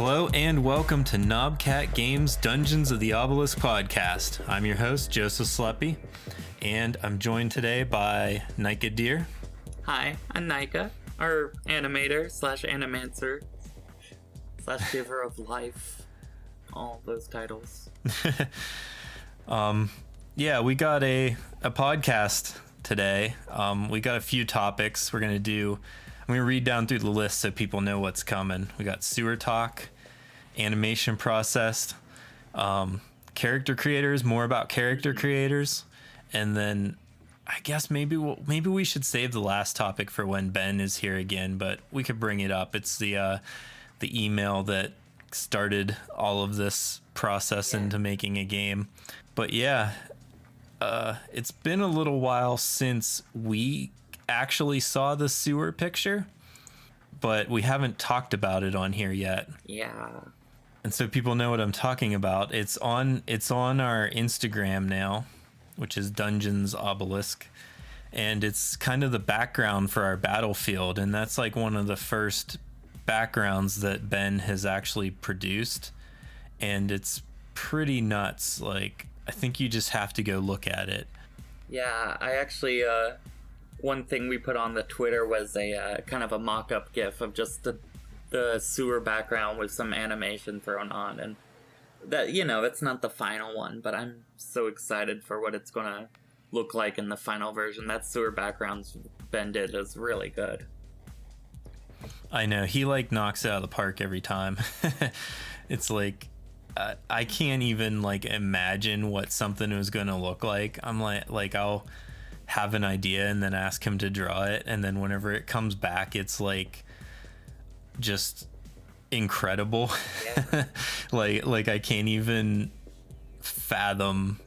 Hello and welcome to Knobcat Games Dungeons of the Obelisk podcast. I'm your host, Joseph Sleppy, and I'm joined today by Nyka Deer. Hi, I'm Nyka, our animator slash animancer slash giver of life. All those titles. We got a podcast today. We got a few topics I'm going to read down through the list so people know what's coming. We got sewer talk, animation processed, character creators, more about character creators, and then I guess maybe we should save the last topic for when Ben is here again, but we could bring it up. It's the email that started all of this process into making a game. But it's been a little while since we actually saw the sewer picture, but we haven't talked about it on here yet. Yeah. And so people know what I'm talking about. It's on our Instagram now, which is Dungeons Obelisk, and it's kind of the background for our battlefield, and that's like one of the first backgrounds that Ben has actually produced, and it's pretty nuts. Like, I think you just have to go look at it. Yeah, I actually one thing we put on the Twitter was a kind of a mock-up gif of just the sewer background with some animation thrown on, and that, it's not the final one, but I'm so excited for what it's gonna look like in the final version. That sewer background Ben did is really good. I know, he knocks it out of the park every time. It's like I can't even imagine what something was going to look like. I'm like I'll have an idea and then ask him to draw it, and then whenever it comes back, it's just incredible. Yeah. like I can't even fathom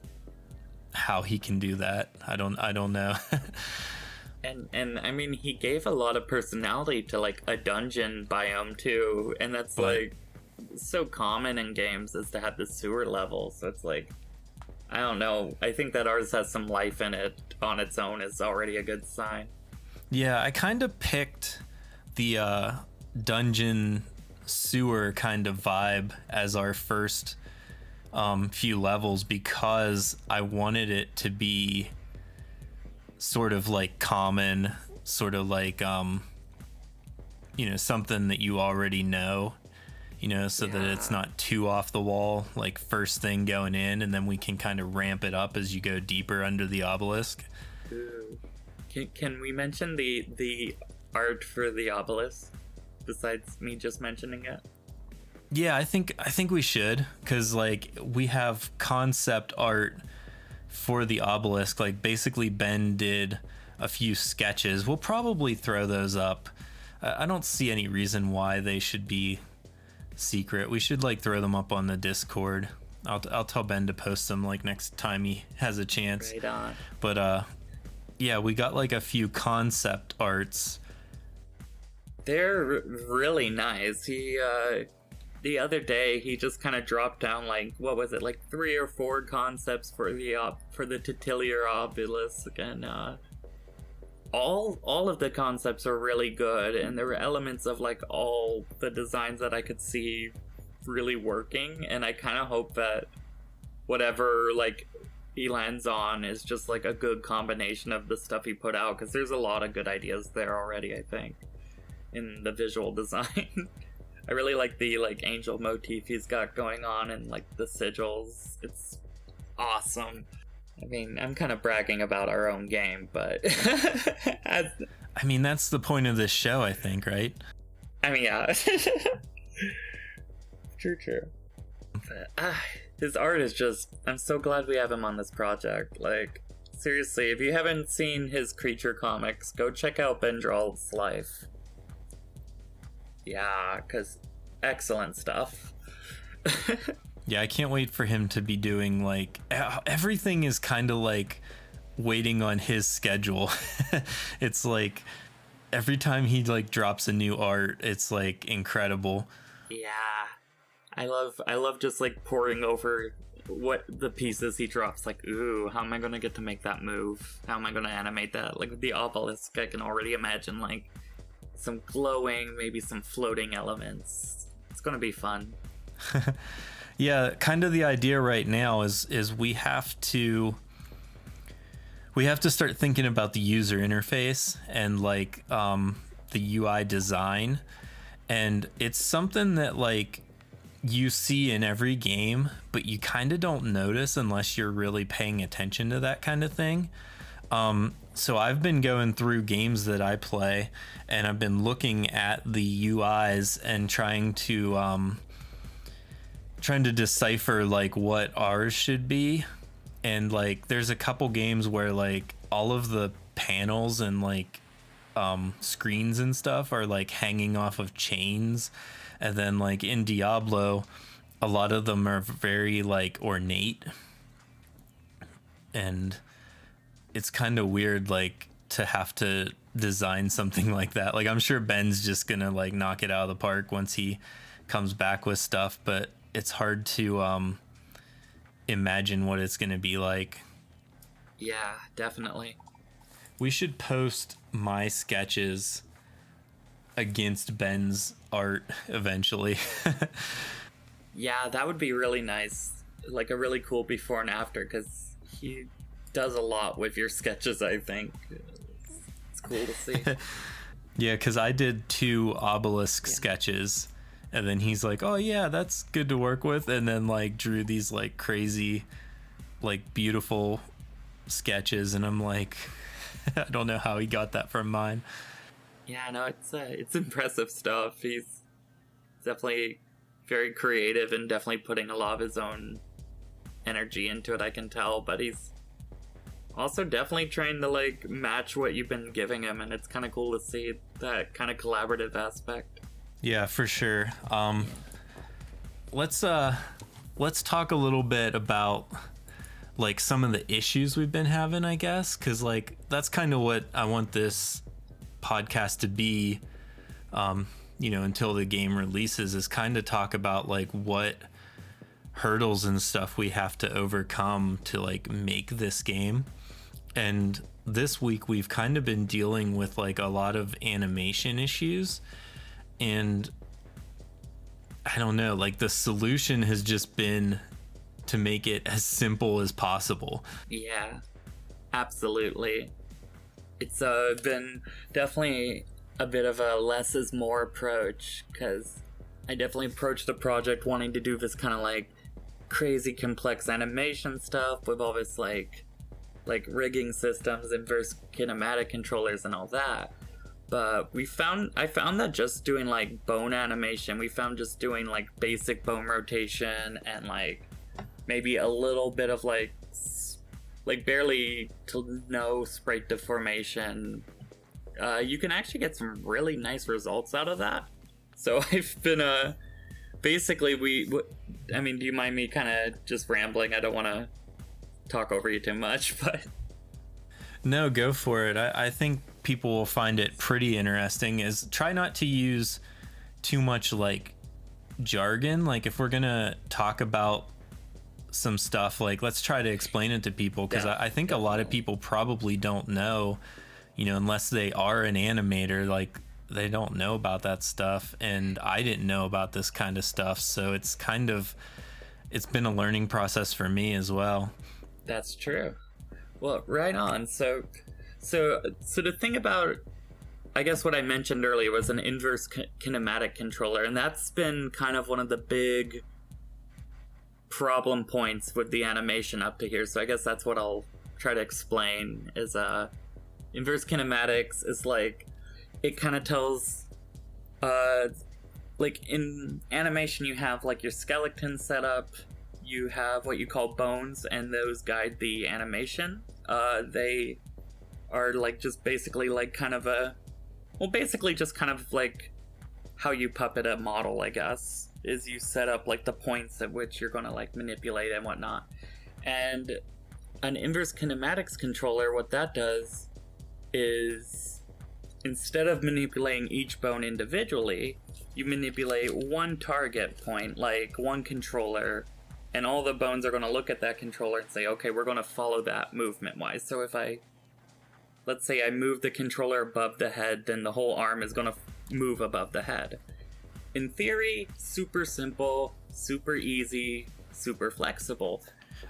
how he can do that. I don't know. And I mean, he gave a lot of personality to a dungeon biome too, and that's so common in games is to have the sewer level. So it's I don't know. I think that ours has some life in it on its own is already a good sign. Yeah, I kind of picked the dungeon sewer kind of vibe as our first few levels because I wanted it to be sort of common, sort of something that you already know. So that it's not too off the wall, first thing going in, and then we can kind of ramp it up as you go deeper under the obelisk. Ooh. Can we mention the art for the obelisk, besides me just mentioning it? Yeah, I think we should, because we have concept art for the obelisk. Basically Ben did a few sketches. We'll probably throw those up. I don't see any reason why they should be secret. We should throw them up on the Discord. I'll tell Ben to post them next time he has a chance. Right on. But we got a few concept arts. They're really nice. He the other day he just kind of dropped down what was it, 3 or 4 concepts for the titular obelisk, and all of the concepts are really good, and there were elements of all the designs that I could see really working, and I kind of hope that whatever he lands on is just a good combination of the stuff he put out, because there's a lot of good ideas there already, I think, in the visual design. I really like the angel motif he's got going on, and the sigils. It's awesome. I mean, I'm kind of bragging about our own game, but I mean, that's the point of this show, I think, right? I mean, yeah. True. But, his art is just, I'm so glad we have him on this project. Seriously, if you haven't seen his creature comics, go check out Bendral's life. Yeah, because excellent stuff. Yeah, I can't wait for him to be doing everything is kind of waiting on his schedule. It's every time he drops a new art, it's incredible. Yeah, I love just poring over what the pieces he drops. Ooh, how am I gonna get to make that move? How am I gonna animate that? With the obelisk, I can already imagine some glowing, maybe some floating elements. It's gonna be fun. Yeah, kind of the idea right now is we have to start thinking about the user interface and like the UI design, and it's something that like you see in every game, but you kind of don't notice unless you're really paying attention to that kind of thing. So I've been going through games that I play, and I've been looking at the UIs and trying to decipher like what ours should be. And like there's a couple games where like all of the panels and like screens and stuff are like hanging off of chains, and then like in Diablo a lot of them are very like ornate, and it's kind of weird like to have to design something like that. Like I'm sure Ben's just gonna like knock it out of the park once he comes back with stuff, but it's hard to imagine what it's gonna be like. Yeah, definitely. We should post my sketches against Ben's art eventually. Yeah, that would be really nice. Like a really cool before and after, because he does a lot with your sketches, I think. It's cool to see. Yeah, because I did 2 obelisk sketches, and then he's like, oh yeah, that's good to work with, and then like drew these like crazy, like beautiful sketches, and I'm like, I don't know how he got that from mine. Yeah, no, it's impressive stuff. He's definitely very creative and definitely putting a lot of his own energy into it, I can tell, but he's also definitely trying to like match what you've been giving him, and it's kind of cool to see that kind of collaborative aspect. Yeah, for sure. Let's talk a little bit about like some of the issues we've been having, I guess, because like that's kind of what I want this podcast to be, until the game releases, is kind of talk about like what hurdles and stuff we have to overcome to like make this game. And this week we've kind of been dealing with like a lot of animation issues, and I don't know, like the solution has just been to make it as simple as possible. Yeah, absolutely. It's been definitely a bit of a less is more approach, because I definitely approached the project wanting to do this kind of like crazy complex animation stuff with all this like rigging systems, inverse kinematic controllers and all that. But I found that just doing like bone animation, we found just doing like basic bone rotation and like maybe a little bit of like barely to no sprite deformation, you can actually get some really nice results out of that. So I've been basically I mean, do you mind me kind of just rambling? I don't want to talk over you too much, but no, go for it. I think people will find it pretty interesting. Is try not to use too much like jargon. Like if we're gonna talk about some stuff, like let's try to explain it to people, because I think a lot of people probably don't know, unless they are an animator, like they don't know about that stuff, and I didn't know about this kind of stuff, so it's been a learning process for me as well. That's true. Well, right on. So the thing about, I guess what I mentioned earlier was an inverse kinematic controller, and that's been kind of one of the big problem points with the animation up to here. So I guess that's what I'll try to explain is inverse kinematics is like, it kind of tells like in animation you have like your skeleton set up, you have what you call bones, and those guide the animation. They are like just basically like kind of basically just kind of like how you puppet a model, I guess, is you set up like the points at which you're going to like manipulate and whatnot. And an inverse kinematics controller, what that does is, instead of manipulating each bone individually, you manipulate one target point, like one controller, and all the bones are going to look at that controller and say, okay, we're going to follow that movement wise. So if let's say I move the controller above the head, then the whole arm is going to move above the head. in theory, super simple, super easy, super flexible.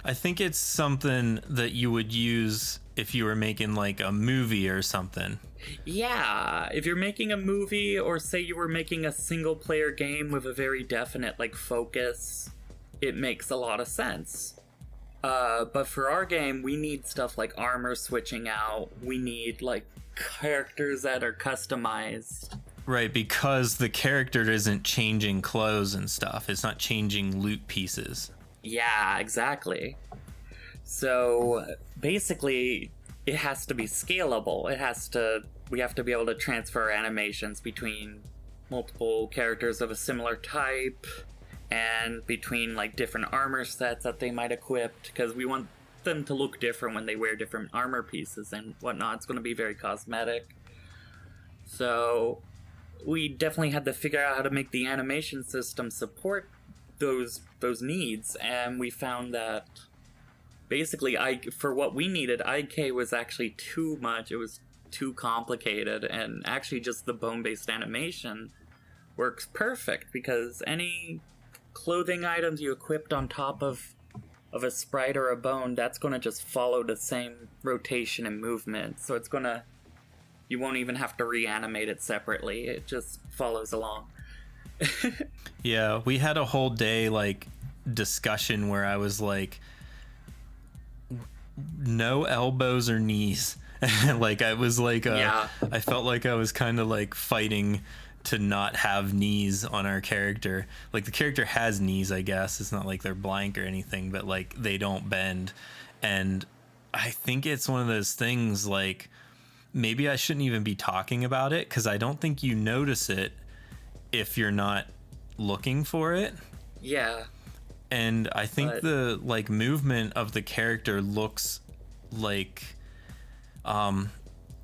I think it's something that you would use if you were making like a movie or something. Yeah, if you're making a movie, or say you were making a single player game with a very definite like focus, it makes a lot of sense. But for our game, we need stuff like armor switching out. We need like characters that are customized. Right, because the character isn't changing clothes and stuff. It's not changing loot pieces. Yeah, exactly. So basically, it has to be scalable. We have to be able to transfer animations between multiple characters of a similar type, and between like different armor sets that they might equip, because we want them to look different when they wear different armor pieces and whatnot. It's going to be very cosmetic. So we definitely had to figure out how to make the animation system support those needs, and we found that basically for what we needed, IK was actually too much. It was too complicated, and actually just the bone-based animation works perfect, because any clothing items you equipped on top of a sprite or a bone, that's going to just follow the same rotation and movement. So it's going to, you won't even have to reanimate it separately. It just follows along. Yeah, we had a whole day like discussion where I was like, no elbows or knees. Like I was like, Yeah. I felt like I was kind of like fighting to not have knees on our character. Like the character has knees, I guess. It's not like they're blank or anything, but like they don't bend. And I think it's one of those things like maybe I shouldn't even be talking about it, because I don't think you notice it if you're not looking for it. Yeah. And I think the like movement of the character looks like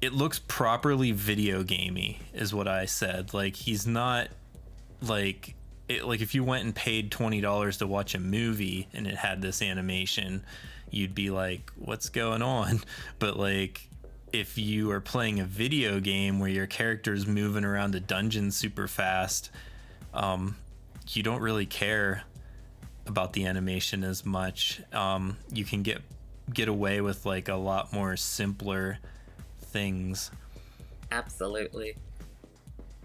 it looks properly video gamey is what I said. Like he's not like it, like if you went and paid $20 to watch a movie and it had this animation, you'd be like, what's going on? But like if you are playing a video game where your character's moving around a dungeon super fast, you don't really care about the animation as much. You can get away with like a lot more simpler things. Absolutely.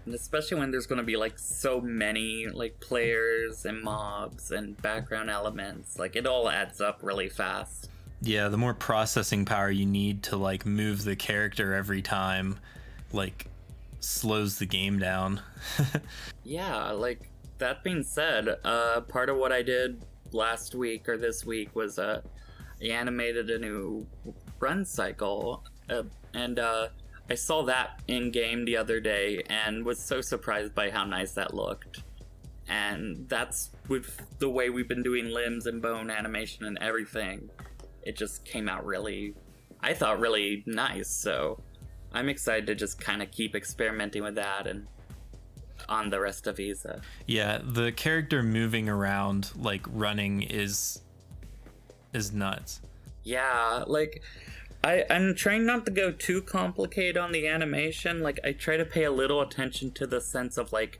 And especially when there's going to be like so many like players and mobs and background elements, like it all adds up really fast. Yeah, the more processing power you need to like move the character every time like slows the game down. Yeah, like that being said, part of what I did last week or this week was I animated a new run cycle, and I saw that in game the other day and was so surprised by how nice that looked. And that's with the way we've been doing limbs and bone animation and everything. It just came out really, I thought, really nice. So I'm excited to just kind of keep experimenting with that and on the rest of Visa. Yeah, the character moving around like running is nuts. Yeah, like I'm trying not to go too complicated on the animation. Like I try to pay a little attention to the sense of like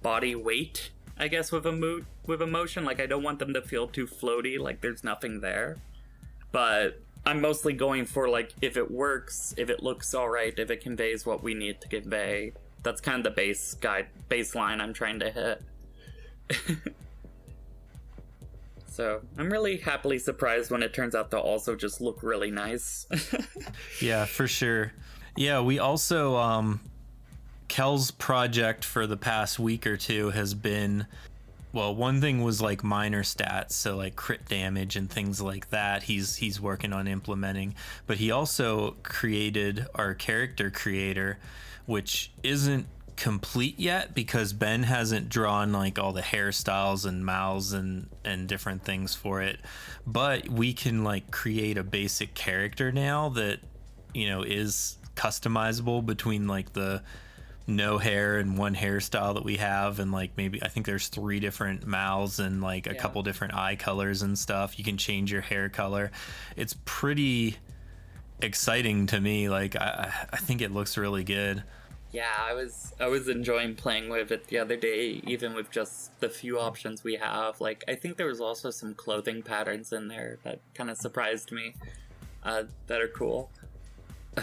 body weight, I guess, with emotion. Like I don't want them to feel too floaty, like there's nothing there. But I'm mostly going for like if it works, if it looks all right, if it conveys what we need to convey. That's kind of the baseline I'm trying to hit. So I'm really happily surprised when it turns out to also just look really nice. Yeah, for sure. Yeah, we also Kel's project for the past week or two has been, well, one thing was like minor stats, so like crit damage and things like that he's working on implementing, but he also created our character creator, which isn't complete yet because Ben hasn't drawn like all the hairstyles and mouths and different things for it. But we can like create a basic character now that, you know, is customizable between like the no hair and one hairstyle that we have, and like maybe I think there's 3 different mouths and like a couple different eye colors and stuff. You can change your hair color. It's pretty exciting to me. Like I think it looks really good. Yeah, I was enjoying playing with it the other day, even with just the few options we have. Like, I think there was also some clothing patterns in there that kind of surprised me, that are cool.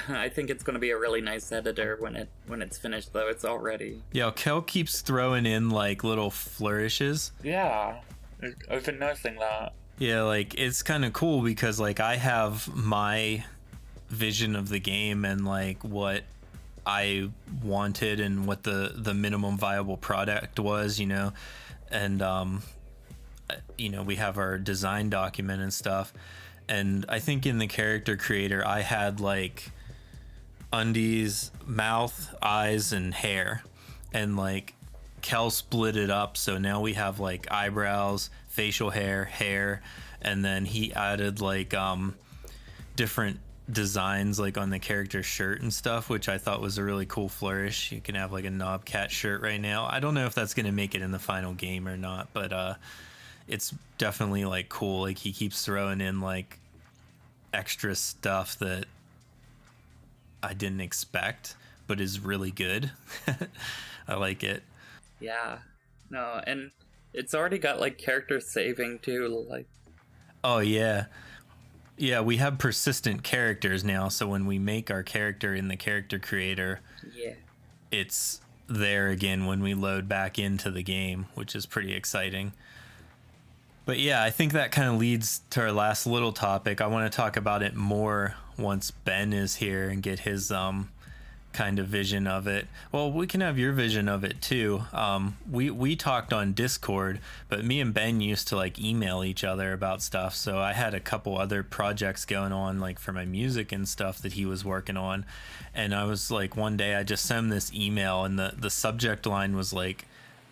I think it's going to be a really nice editor when it's finished, though. It's already. Yeah, Kel keeps throwing in like little flourishes. Yeah, I've been noticing that. Yeah, like it's kind of cool because like I have my vision of the game and like what I wanted and what the minimum viable product was, you know, and you know, we have our design document and stuff. And I think in the character creator, I had like undies, mouth, eyes, and hair, and like Kel split it up, so now we have like eyebrows, facial hair, and then he added like different designs like on the character shirt and stuff, which I thought was a really cool flourish. You can have like a Knobcat shirt right now. I don't know if that's gonna make it in the final game or not, but it's definitely like cool. Like he keeps throwing in like extra stuff that I didn't expect, but is really good. I like it. Yeah, no, and it's already got like character saving too. Like, oh yeah, we have persistent characters now. So when we make our character in the character creator, yeah, it's there again when we load back into the game, which is pretty exciting. But yeah, I think that kind of leads to our last little topic. I want to talk about it more once Ben is here and get his kind of vision of it. Well, we can have your vision of it too. We talked on Discord, but me and Ben used to like email each other about stuff. So I had a couple other projects going on like for my music and stuff that he was working on. And I was like, one day I just sent him this email and the subject line was like,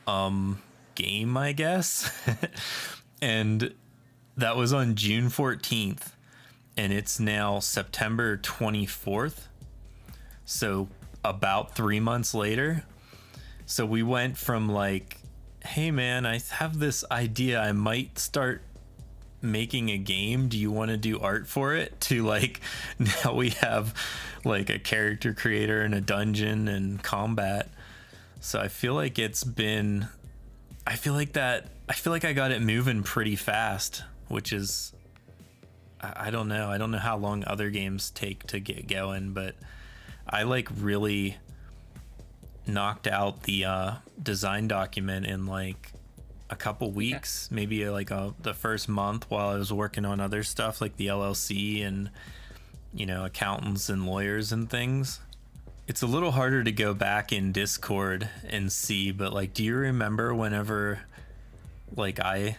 game, I guess. And that was on June 14th, and it's now September 24th. So about 3 months later. So we went from like, hey man, I have this idea, I might start making a game. Do you want to do art for it? To like, now we have like a character creator and a dungeon and combat. So I feel like I feel like I got it moving pretty fast, which is, I don't know. I don't know how long other games take to get going, but I like really knocked out the design document in like a couple weeks, maybe like the first month while I was working on other stuff like the LLC and, you know, accountants and lawyers and things. It's a little harder to go back in Discord and see, but like, do you remember whenever like I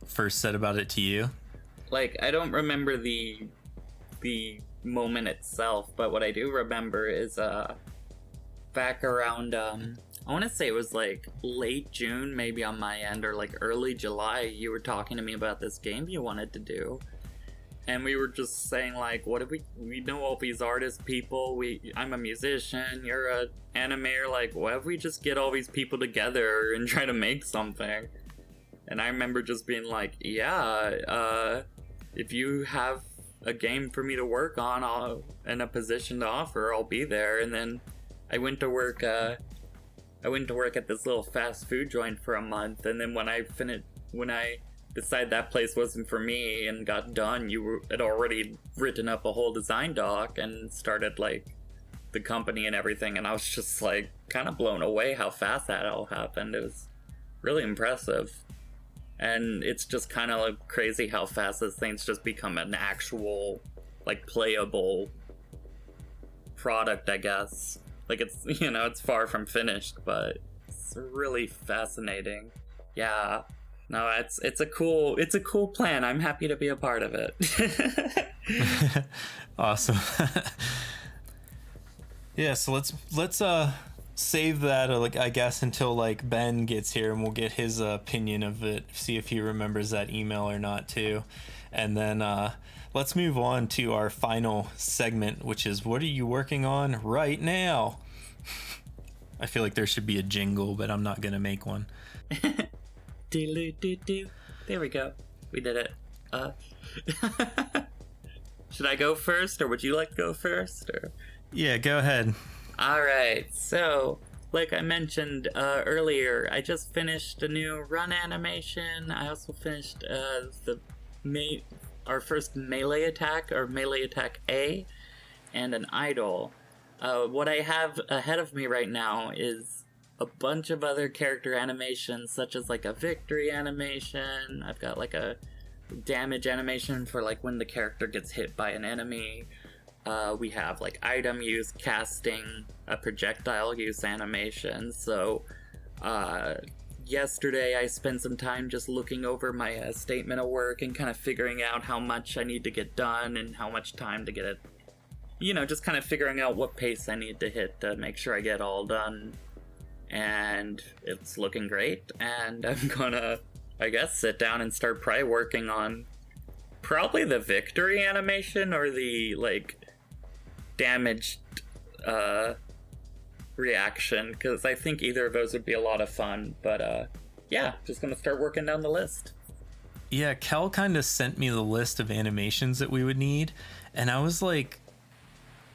first said about it to you? Like, I don't remember the moment itself, but what I do remember is back around I want to say it was like late June, maybe on my end, or like early July, you were talking to me about this game you wanted to do. And we were just saying like, what if we know all these artist people, I'm a musician, you're a animator, like what if we just get all these people together and try to make something? And I remember just being like, yeah, if you have a game for me to work on, I'll in a position to offer, I'll be there. And then I went to work at this little fast food joint for a month, and then when I decided that place wasn't for me and got done, had already written up a whole design doc and started like the company and everything, and I was just like kind of blown away how fast that all happened. It was really impressive. And it's just kind of like crazy how fast this thing's just become an actual like playable product, I guess. Like it's, you know, it's far from finished, but it's really fascinating. Yeah. No, it's a cool plan. I'm happy to be a part of it. Awesome. Yeah, so let's save that like I guess until like Ben gets here and we'll get his opinion of it, see if he remembers that email or not too. And then let's move on to our final segment, which is what are you working on right now? I feel like there should be a jingle, but I'm not gonna make one. Do. There we go. We did it. Should I go first, or would you like to go first? Or yeah, go ahead. All right, so like I mentioned earlier, I just finished a new run animation. I also finished our first melee attack, or melee attack A, and an idol. What I have ahead of me right now is a bunch of other character animations, such as like a victory animation. I've got like a damage animation for like when the character gets hit by an enemy. We have like item use, casting, a projectile use animation. So yesterday I spent some time just looking over my statement of work and kind of figuring out how much I need to get done and how much time to get it. You know, just kind of figuring out what pace I need to hit to make sure I get all done. And it's looking great. And I'm gonna, I guess, sit down and start probably working on probably the victory animation or the like damaged reaction, because I think either of those would be a lot of fun. But yeah, just gonna start working down the list. Yeah, Kel kind of sent me the list of animations that we would need, and I was like,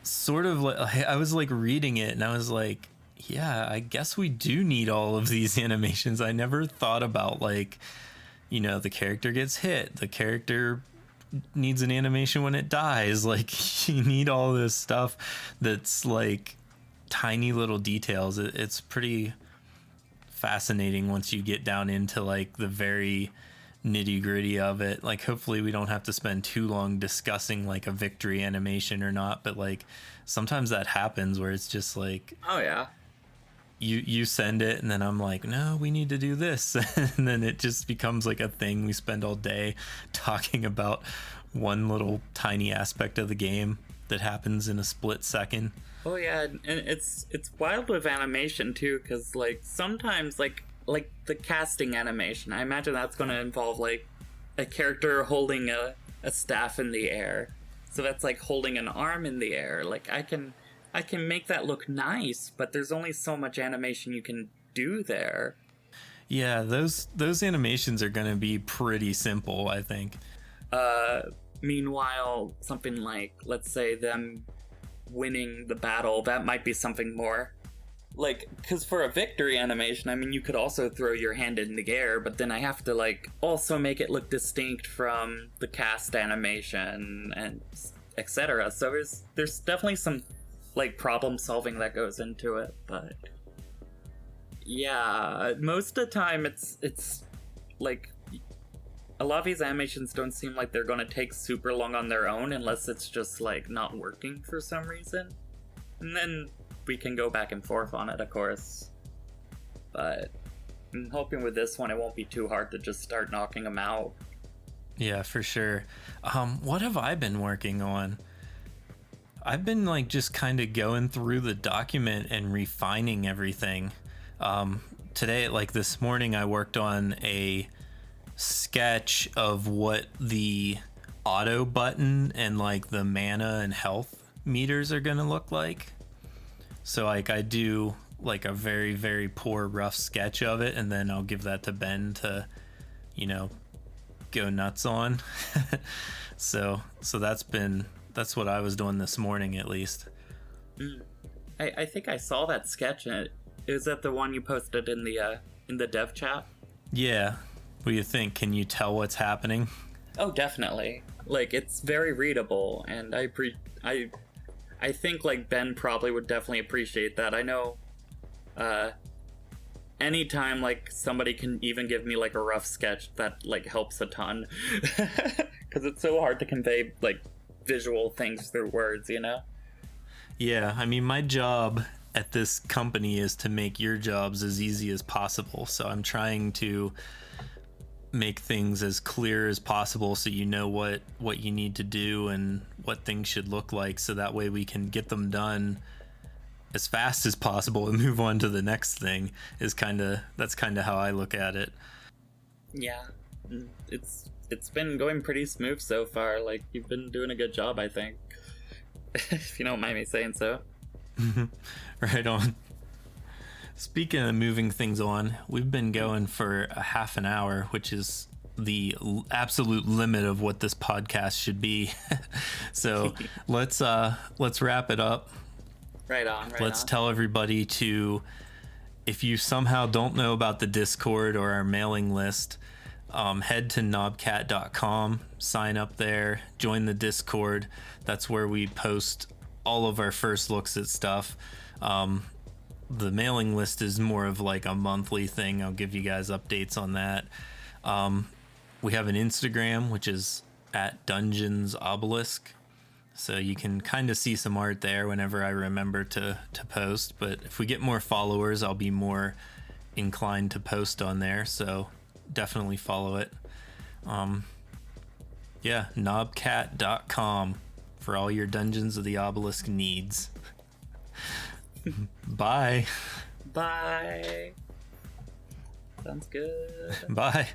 sort of like, I was like reading it, and I was like, yeah, I guess we do need all of these animations. I never thought about, like, you know, the character gets hit, the character needs an animation when it dies. Like, you need all this stuff that's like tiny little details. It's pretty fascinating once you get down into like the very nitty gritty of it. Like, hopefully we don't have to spend too long discussing like a victory animation or not, but like sometimes that happens where it's just like, oh yeah, you send it and then I'm like, no, we need to do this. And then it just becomes like a thing. We spend all day talking about one little tiny aspect of the game that happens in a split second. Oh yeah, and it's wild with animation too, because like sometimes like the casting animation, I imagine that's going to involve like a character holding a staff in the air. So that's like holding an arm in the air. Like I can make that look nice, but there's only so much animation you can do there. Yeah, those animations are going to be pretty simple, I think. Meanwhile, something like, let's say them winning the battle, that might be something more like, because for a victory animation, I mean, you could also throw your hand in the air, but then I have to like also make it look distinct from the cast animation and etc. So there's definitely some like problem solving that goes into it. But yeah, most of the time it's like a lot of these animations don't seem like they're going to take super long on their own unless it's just like not working for some reason, and then we can go back and forth on it, of course. But I'm hoping with this one it won't be too hard to just start knocking them out. Yeah, for sure. What have I been working on? I've been like just kind of going through the document and refining everything. Today, like this morning, I worked on a sketch of what the auto button and like the mana and health meters are gonna look like. So like I do like a very, very poor rough sketch of it, and then I'll give that to Ben to, you know, go nuts on. so that's what I was doing this morning, at least. I think I saw that sketch. Is that the one you posted in the dev chat? Yeah. What do you think? Can you tell what's happening? Oh, definitely. Like, it's very readable, and I think like Ben probably would definitely appreciate that. I know anytime like somebody can even give me like a rough sketch, that like helps a ton. Because it's so hard to convey like visual things through words, you know? Yeah, I mean, my job at this company is to make your jobs as easy as possible. So I'm trying to make things as clear as possible so you know what you need to do and what things should look like, so that way we can get them done as fast as possible and move on to the next thing. That's kind of how I look at it. Yeah, it's been going pretty smooth so far. Like, you've been doing a good job, I think. If you don't mind me saying so. Right on. Speaking of moving things on, we've been going for a half an hour, which is the absolute limit of what this podcast should be. So let's wrap it up. Right on. Let's tell everybody to, if you somehow don't know about the Discord or our mailing list, head to knobcat.com, sign up there, join the Discord. That's where we post all of our first looks at stuff. The mailing list is more of like a monthly thing. I'll give you guys updates on that. We have an Instagram, which is at Dungeons Obelisk. So you can kind of see some art there whenever I remember to post. But if we get more followers, I'll be more inclined to post on there. So definitely follow it. Yeah, knobcat.com for all your Dungeons of the Obelisk needs. Bye. Bye. Sounds good. Bye.